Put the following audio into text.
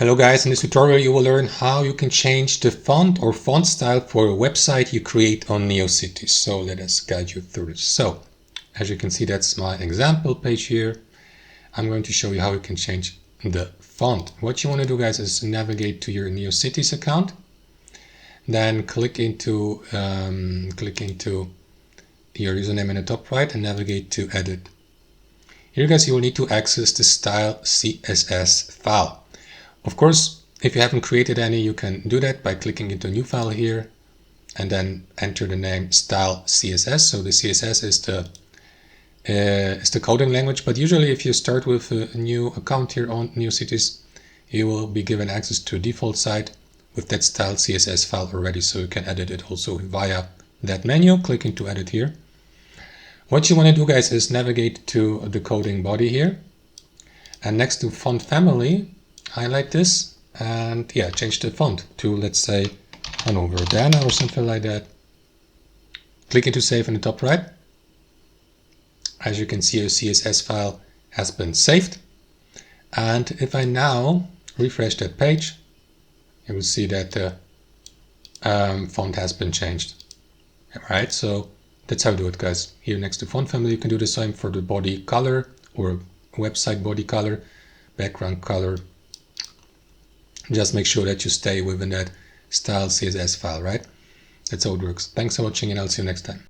Hello guys, in this tutorial you will learn how you can change the font or font style for a website you create on Neocities. So let us guide you through this. So as you can see, that's my example page here. I'm going to show you how you can change the font. What you want to do, guys, is navigate to your Neocities account. Then click into your username in the top right and navigate to edit. Here, guys, you will need to access the style CSS file. Of course, if you haven't created any, you can do that by clicking into a new file here and then enter the name style CSS. So the CSS is the coding language, but usually if you start with a new account here on Neocities, you will be given access to a default site with that style CSS file already, so you can edit it also via that menu. Click into edit here. What you want to do, guys, is navigate to the coding body here, and next to font family, highlight this and change the font to, let's say, Hanover Dana or something like that. Click into save in the top right. As you can see, a CSS file has been saved. And if I now refresh that page, you will see that the font has been changed. Alright, so that's how you do it, guys. Here next to font family, you can do the same for the body color or website body color, background color. Just make sure that you stay within that style CSS file, right? That's how it works. Thanks for watching, and I'll see you next time.